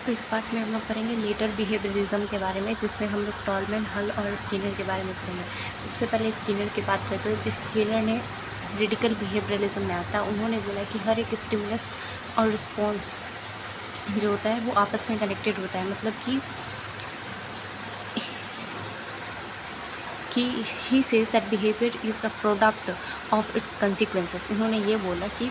तो इस पार्ट में हम लोग करेंगे लेटर बिहेवियरिज्म के बारे में, जिसमें हम लोग टॉलमैन, हल और स्किनर के बारे में पढ़ेंगे। सबसे पहले स्किनर की बात करें तो स्किनर ने रेडिकल बिहेवियरलिज्म में आता है, उन्होंने बोला कि हर एक स्टिमुलस और रिस्पॉन्स जो होता है वो आपस में कनेक्टेड होता है। मतलब कि he says that behaviour is a product of its consequences. उन्होंने ये बोला कि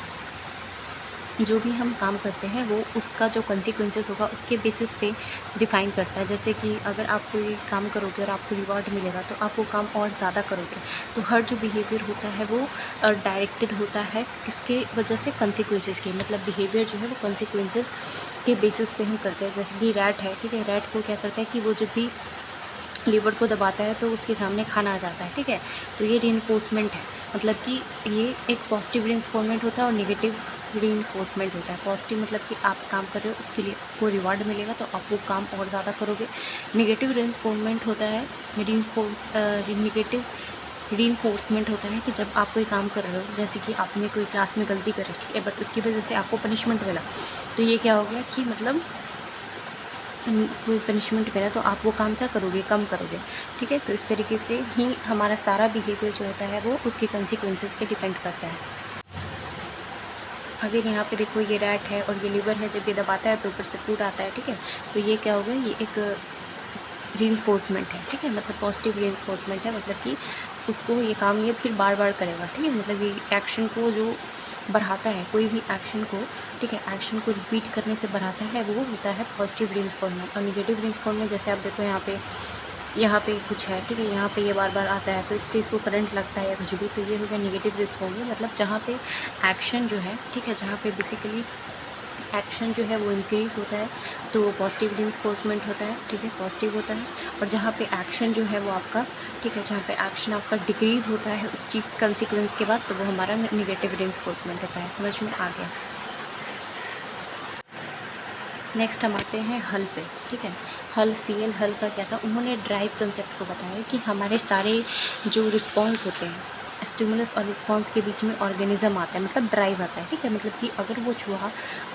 जो भी हम काम करते हैं वो उसका जो कंसिक्वेंसेस होगा उसके बेसिस पे डिफ़ाइन करता है। जैसे कि अगर आप कोई काम करोगे और आपको रिवॉर्ड मिलेगा तो आप वो काम और ज़्यादा करोगे। तो हर जो बिहेवियर होता है वो डायरेक्टेड होता है किसके वजह से, कंसिक्वेंसेस के। मतलब बिहेवियर जो है वो कंसिक्वेंसेस के बेसिस पे हम करते हैं। जैसे कि रैट है, ठीक है, रैट को क्या करता है कि वो जब भी लीवर को दबाता है तो उसके सामने खाना आ जाता है, ठीक है। तो ये रीइंफोर्समेंट है, मतलब कि ये एक पॉजिटिव रीइंफोर्समेंट होता है और नेगेटिव रीइंफोर्समेंट होता है। पॉजिटिव मतलब कि आप काम कर रहे हो, उसके लिए आपको रिवार्ड मिलेगा तो आप वो काम और ज़्यादा करोगे। नेगेटिव रीइंफोर्समेंट होता है, नेगेटिव रीइंफोर्समेंट होता है कि जब आप कोई काम कर रहे हो, जैसे कि आपने कोई क्लास में गलती करी, ठीक है, बट उसकी वजह से आपको पनिशमेंट मिला, तो ये क्या हो गया कि मतलब कोई पनिशमेंट मिला तो आप वो काम क्या करोगे, कम करोगे, ठीक है। तो इस तरीके से ही हमारा सारा बिहेवियर जो होता है वो उसके कंसिक्वेंसेस पे डिपेंड करता है। अगर यहाँ पे देखो ये रैट है और ये लीवर है, जब ये दबाता है तो ऊपर से फूड आता है, ठीक है। तो ये क्या हो गया, ये एक रीइंफोर्समेंट है, ठीक है, मतलब पॉजिटिव रीइंफोर्समेंट है। मतलब कि उसको ये काम ये फिर बार बार करेगा, ठीक है। मतलब ये एक्शन को जो बढ़ाता है, कोई भी एक्शन को, ठीक है, एक्शन को रिपीट करने से बढ़ाता है, वो होता है पॉजिटिव रीइंफोर्समेंट। और नेगेटिव रीइंफोर्समेंट जैसे आप देखो यहाँ पे कुछ है, ठीक है, यहाँ पे ये बार बार आता है तो इससे इसको करंट लगता है या कुछ भी, तो ये हो गया नेगेटिव रिस्पॉन्स। मतलब जहाँ पे एक्शन जो है, ठीक है, जहाँ पे बेसिकली एक्शन जो है वो इंक्रीज़ होता है तो वो पॉजिटिव रीइंफोर्समेंट होता है, ठीक है, पॉजिटिव होता है। और जहाँ पे एक्शन जो है वो आपका, ठीक है, जहाँ पे एक्शन आपका डिक्रीज़ होता है उस चीज़ कंसिक्वेंस के बाद, तो वो हमारा नेगेटिव रीइंफोर्समेंट होता है। समझ में आ गया। नेक्स्ट हम आते हैं हल पे, ठीक है। हल, CL हल का क्या था, उन्होंने ड्राइव कंसेप्ट को बताया कि हमारे सारे जो रिस्पॉन्स होते हैं, स्टिमुलस और रिस्पॉन्स के बीच में ऑर्गेनिज्म आता है, मतलब ड्राइव आता है, ठीक है। मतलब कि अगर वो चूहा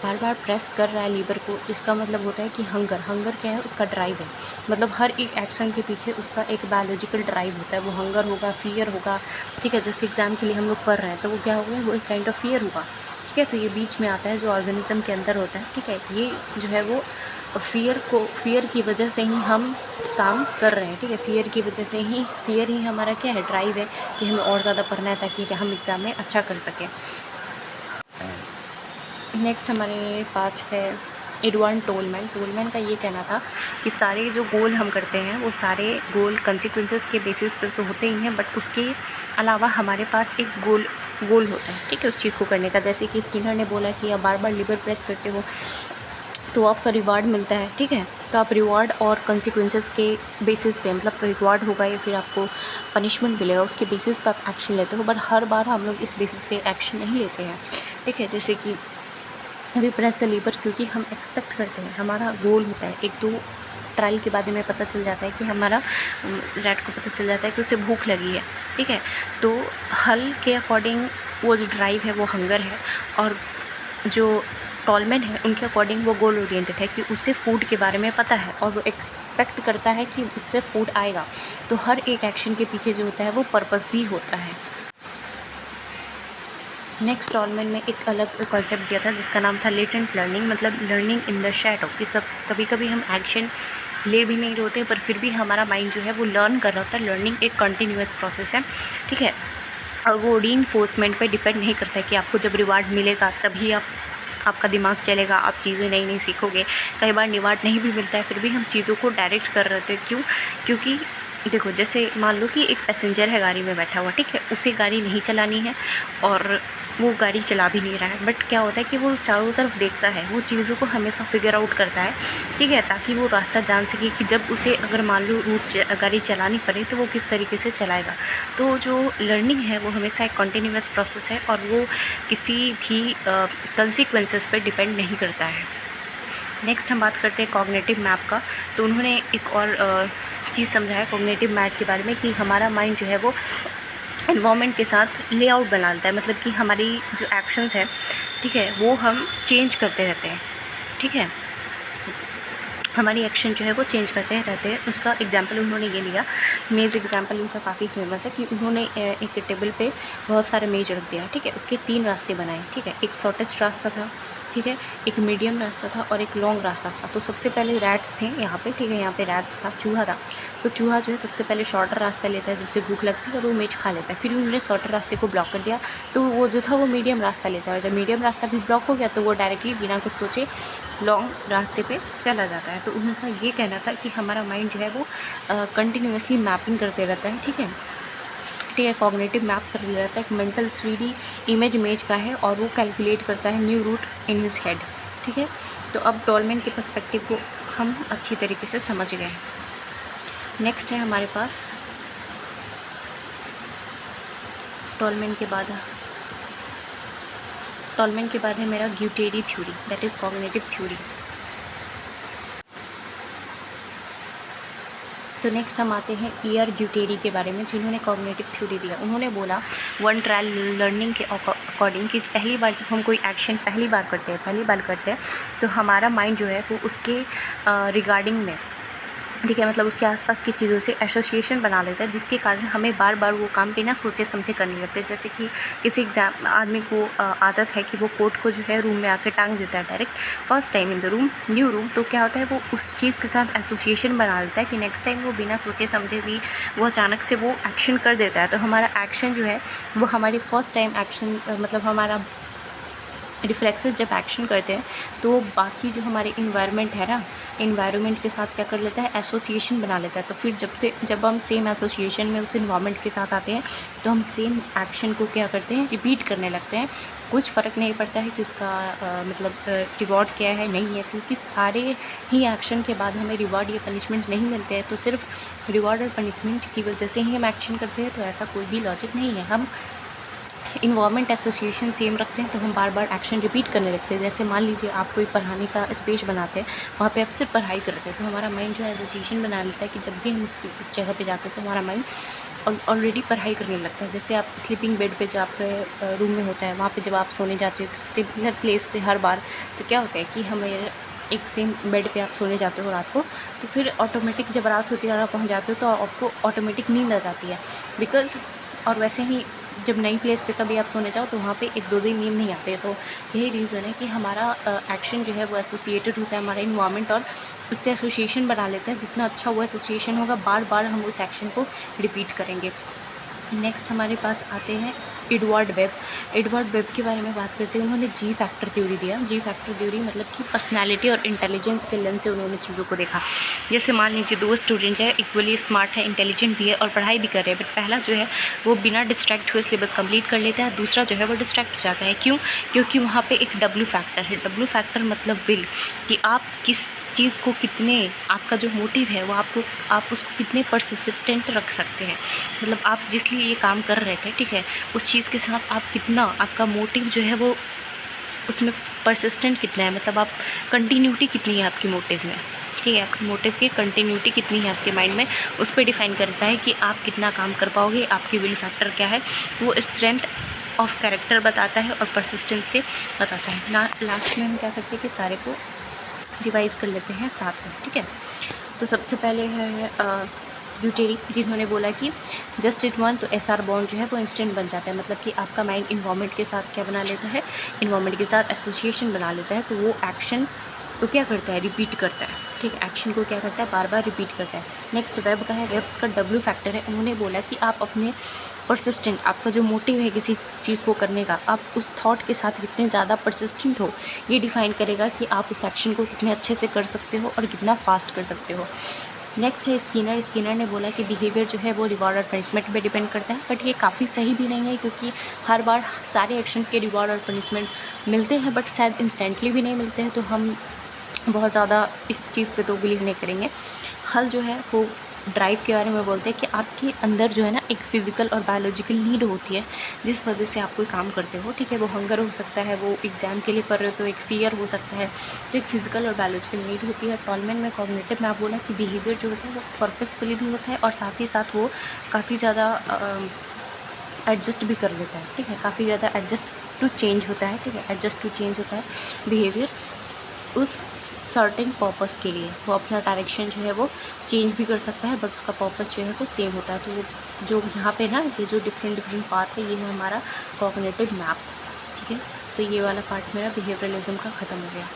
बार बार प्रेस कर रहा है लीवर को, इसका मतलब होता है कि हंगर क्या है, उसका ड्राइव है। मतलब हर एक एक्शन के पीछे उसका एक बायोलॉजिकल ड्राइव होता है। वो हंगर होगा, फियर होगा, ठीक है। जैसे एग्ज़ाम के लिए हम लोग पढ़ रहे हैं तो वो क्या होगा, वो एक काइंड ऑफ फियर होगा, ठीक है। तो ये बीच में आता है जो ऑर्गेनिज्म के अंदर होता है, ठीक है। ये जो है वो फियर की वजह से ही हम काम कर रहे हैं, ठीक है। फियर ही हमारा क्या है, ड्राइव है कि हमें और ज़्यादा पढ़ना है ताकि हम एग्ज़ाम में अच्छा कर सकें। नेक्स्ट हमारे पास है एडवर्ड टोलमैन। टोलमैन का ये कहना था कि सारे जो गोल हम करते हैं वो सारे गोल कंसिक्वेंसेस के बेसिस पर तो होते ही हैं, बट उसके अलावा हमारे पास एक गोल होता है, ठीक है, उस चीज़ को करने का। जैसे कि स्किनर ने बोला कि आप बार बार लिवर प्रेस करते हो तो आपका रिवार्ड मिलता है, ठीक है। तो आप रिवार्ड और कंसिक्वेंसेस के बेसिस पे, मतलब रिवार्ड होगा या फिर आपको पनिशमेंट मिलेगा, उसके बेसिस पे आप एक्शन लेते हो। बट हर बार हम लोग इस बेसिस पे एक्शन नहीं लेते हैं, ठीक है। जैसे कि अभी प्रेस द लीवर, क्योंकि हम एक्सपेक्ट करते हैं, हमारा गोल होता है। एक तो ट्रायल के बाद में पता चल जाता है कि हमारा रैट को पता चल जाता है कि उसे भूख लगी है, ठीक है। तो हल के अकॉर्डिंग वो जो ड्राइव है वो हंगर है, और जो टॉलमैन है उनके अकॉर्डिंग वो गोल ओरिएंटेड है कि उसे फूड के बारे में पता है और वो एक्सपेक्ट करता है कि इससे फूड आएगा। तो हर एक एक्शन के पीछे जो होता है वो पर्पस भी होता है। नेक्स्ट टॉलमैन में एक अलग कॉन्सेप्ट दिया था जिसका नाम था लेटेंट लर्निंग, मतलब लर्निंग इन द शैडो। कि सब कभी कभी हम एक्शन ले भी नहीं होते पर फिर भी हमारा माइंड जो है वो लर्न कर रहा होता है। लर्निंग एक कंटिन्यूअस प्रोसेस है, ठीक है, और वो रीइंफोर्समेंट पे डिपेंड नहीं करता है कि आपको जब रिवार्ड मिलेगा तभी आपका दिमाग चलेगा, आप चीज़ें नई नई सीखोगे। कई बार रिवार्ड नहीं भी मिलता है फिर भी हम चीज़ों को डायरेक्ट कर रहे थे। क्यों? क्योंकि देखो, जैसे मान लो कि एक पैसेंजर है गाड़ी में बैठा हुआ, ठीक है, उसे गाड़ी नहीं चलानी है और वो गाड़ी चला भी नहीं रहा है, बट क्या होता है कि वो चारों तरफ देखता है, वो चीज़ों को हमेशा फिगर आउट करता है, ठीक है, ताकि वो रास्ता जान सके कि जब उसे अगर मान लो गाड़ी चलानी पड़े तो वो किस तरीके से चलाएगा। तो जो लर्निंग है वो हमेशा एक कंटिन्यूअस प्रोसेस है और वो किसी भी कंसिक्वेंसेस पर डिपेंड नहीं करता है। नेक्स्ट हम बात करते हैं कॉग्निटिव मैप का। तो उन्होंने एक और चीज़ समझाया कॉग्निटिव मैप के बारे में कि हमारा माइंड जो है वो एनवायरनमेंट के साथ लेआउट बनाता है। मतलब कि हमारी जो एक्शंस है, ठीक है, वो हम चेंज करते रहते हैं, ठीक है। हमारी एक्शन जो है वो चेंज करते रहते हैं। उसका एग्जांपल उन्होंने ये लिया, मेज़ एग्जांपल उनका काफ़ी फेमस है कि उन्होंने एक टेबल पे बहुत सारे मेज रख दिया, ठीक है। उसके 3 रास्ते बनाए, ठीक है। एक शॉर्टेस्ट रास्ता था, ठीक है, एक मीडियम रास्ता था और एक लॉन्ग रास्ता था। तो सबसे पहले रैट्स थे यहाँ पे, ठीक है, यहाँ पे रैट्स था, चूहा था। तो चूहा जो है सबसे पहले शॉर्टर रास्ता लेता है, जब से भूख लगती है और वो मेज खा लेता है। फिर उन्होंने शॉर्टर रास्ते को ब्लॉक कर दिया, तो वो जो था वो मीडियम रास्ता लेता है, और जब मीडियम रास्ता भी ब्लॉक हो गया तो वो डायरेक्टली बिना कुछ सोचे लॉन्ग रास्ते पे चला जाता है। तो उनका ये कहना था कि हमारा माइंड जो है वो कंटिन्यूअसली मैपिंग करते रहता है, ठीक है, ठीक है, कॉग्निटिव मैप कर रहता है। एक मेंटल 3D इमेज का है और वो कैलकुलेट करता है new root in his head, ठीक है। तो अब टॉलमैन के पर्सपेक्टिव को हम अच्छी तरीके से समझ गए। नेक्स्ट है हमारे पास टॉलमैन के बाद है मेरा Guthrie theory, that is cognitive theory. तो नेक्स्ट हम आते हैं ईयर ग्यूटेरी के बारे में, जिन्होंने कॉग्निटिव थ्योरी दिया। उन्होंने बोला वन ट्रायल लर्निंग के अकॉर्डिंग कि पहली बार जब हम कोई एक्शन पहली बार करते हैं तो हमारा माइंड जो है वो उसके रिगार्डिंग में, ठीक है, मतलब उसके आसपास की चीज़ों से एसोसिएशन बना लेता है, जिसके कारण हमें बार बार वो काम बिना सोचे समझे करने लगते हैं। जैसे कि किसी आदमी को आदत है कि वो कोट को जो है रूम में आके टांग देता है direct, first time in the room, new room. तो क्या होता है, वो उस चीज़ के साथ एसोसिएशन बना लेता है कि नेक्स्ट टाइम वो बिना सोचे समझे भी वो अचानक से वो एक्शन कर देता है। तो हमारा एक्शन जो है वो हमारी फर्स्ट टाइम एक्शन, मतलब हमारा रिफ्लेक्सेस जब एक्शन करते हैं तो बाकी जो हमारे इन्वायरमेंट है ना, इन्वायरमेंट के साथ क्या कर लेता है, एसोसिएशन बना लेता है। तो फिर जब हम सेम एसोसिएशन में उस इन्वायरमेंट के साथ आते हैं तो हम सेम एक्शन को क्या करते हैं, रिपीट करने लगते हैं। कुछ फ़र्क नहीं पड़ता है कि उसका मतलब रिवॉर्ड क्या है, नहीं है, क्योंकि सारे ही एक्शन के बाद हमें रिवॉर्ड या पनिशमेंट नहीं मिलते हैं। तो सिर्फ रिवॉर्ड और पनिशमेंट की वजह से ही हम एक्शन करते हैं, तो ऐसा कोई भी लॉजिक नहीं है। हम इन्वायरमेंट एसोसिएशन सेम रखते हैं तो हम बार बार एक्शन रिपीट करने लगते हैं। जैसे मान लीजिए आप कोई पढ़ाने का स्पेस बनाते हैं, वहाँ पे आप सिर्फ पढ़ाई करते हैं, तो हमारा माइंड जो है एसोसिएशन बना लेता है कि जब भी हम इस जगह पे जाते हैं तो हमारा माइंड ऑलरेडी पढ़ाई करने लगता है। जैसे आप स्लीपिंग बेड पे जो आपके रूम में होता है, वहाँ पे जब आप सोने जाते हो सिमिलर प्लेस पे हर बार, तो क्या होता है कि हमें एक सेम बेड पे आप सोने जाते हो रात को, तो फिर ऑटोमेटिक जब रात होती है और आप पहुँच जाते हो तो आपको ऑटोमेटिक नींद आ जाती है, बिकॉज़ और वैसे ही जब नई प्लेस पे कभी आप सोने जाओ तो वहाँ पे 1-2 दिन नींद नहीं आते। तो यही रीज़न है कि हमारा एक्शन जो है वो एसोसिएटेड होता है हमारा इन्वायरमेंट, और उससे एसोसिएशन बना लेता है। जितना अच्छा वो एसोसिएशन होगा, बार बार हम उस एक्शन को रिपीट करेंगे। नेक्स्ट हमारे पास आते हैं एडवर्ड वेब के बारे में बात करते हैं। उन्होंने जी फैक्टर थ्योरी दिया। जी फैक्टर थ्योरी मतलब कि पर्सनालिटी और इंटेलिजेंस के लेंस से उन्होंने चीज़ों को देखा। जैसे मान लीजिए 2 स्टूडेंट्स है, इक्वली स्मार्ट है, इंटेलिजेंट भी है और पढ़ाई भी कर रहे हैं, बट पहला जो है वो बिना डिस्ट्रैक्ट हुए सिलेबस कंप्लीट कर लेता है, दूसरा जो है वो डिस्ट्रैक्ट हो जाता है। क्यों? क्योंकि वहाँ पे एक डब्ल्यू फैक्टर है। डब्ल्यू फैक्टर मतलब विल, कि आप किस चीज़ को कितने, आपका जो मोटिव है वो आप उसको कितने परसिस्टेंट रख सकते हैं। मतलब आप जिस लिए ये काम कर रहे थे, ठीक है, उस चीज़ के साथ आप कितना, आपका मोटिव जो है वो उसमें परसिस्टेंट कितना है, मतलब आप कंटिन्यूटी कितनी है आपकी मोटिव में, ठीक है, आपके मोटिव की कंटिन्यूटी कितनी है आपके माइंड में, उस पर डिफाइन करता है कि आप कितना काम कर पाओगे। आपकी विल फैक्टर क्या है, वो स्ट्रेंथ ऑफ कैरेक्टर बताता है और परसिस्टेंस से बताता है। लास्ट में हम क्या करते हैं कि सारे को रिवाइज़ कर लेते हैं साथ में, ठीक है। तो सबसे पहले है ग्यूटेरी, जिन्होंने बोला कि जस्ट इट वन, तो SR बॉन्ड जो है वो इंस्टेंट बन जाता है। मतलब कि आपका माइंड इन्वायरमेंट के साथ क्या बना लेता है, इन्वायरमेंट के साथ एसोसिएशन बना लेता है, तो वो एक्शन तो क्या करता है, रिपीट करता है, ठीक है, एक्शन को क्या करता है, बार बार रिपीट करता है। नेक्स्ट वेब का है, वेब्स का डब्ल्यू फैक्टर है। उन्होंने बोला कि आप अपने परसिस्टेंट, आपका जो मोटिव है किसी चीज़ को करने का, आप उस थॉट के साथ कितने ज़्यादा परसिस्टेंट हो, ये डिफाइन करेगा कि आप उस एक्शन को कितने अच्छे से कर सकते हो और कितना फास्ट कर सकते हो। नेक्स्ट है स्किनर ने बोला कि बिहेवियर जो है वो रिवॉर्ड और पनिशमेंट पे डिपेंड करता है, बट ये काफ़ी सही भी नहीं है, क्योंकि हर बार सारे एक्शन के रिवॉर्ड और पनिशमेंट मिलते हैं, बट शायद इंस्टेंटली भी नहीं मिलते हैं। तो हम बहुत ज़्यादा इस चीज़ पे तो बिलीव नहीं करेंगे। हल जो है वो ड्राइव के बारे में बोलते हैं कि आपके अंदर जो है ना एक फ़िज़िकल और बायोलॉजिकल नीड होती है, जिस वजह से आप कोई काम करते हो, ठीक है, वो हंगर हो सकता है, वो एग्ज़ाम के लिए पढ़ रहे हो तो एक फ़ियर हो सकता है, तो एक फ़िज़िकल और बायोलॉजिकल नीड होती है। टॉलमैन में कॉग्निटिव में आप बोला कि बिहेवियर जो होता है वो पर्पसफुली भी होता है और साथ ही साथ वो काफ़ी ज़्यादा एडजस्ट भी कर लेता है, ठीक है, काफ़ी ज़्यादा एडजस्ट टू चेंज होता है, ठीक है, एडजस्ट टू चेंज होता है बिहेवियर। उस सर्टेन पर्पस के लिए। वो अपना डायरेक्शन जो है वो चेंज भी कर सकता है, बट उसका पर्पस जो है वो सेम होता है। तो वो जो यहाँ पे ना ये जो डिफरेंट डिफरेंट पार्ट है, ये है हमारा कॉग्निटिव मैप। ठीक है, तो ये वाला पार्ट मेरा बिहेवियरलिज्म का ख़त्म हो गया।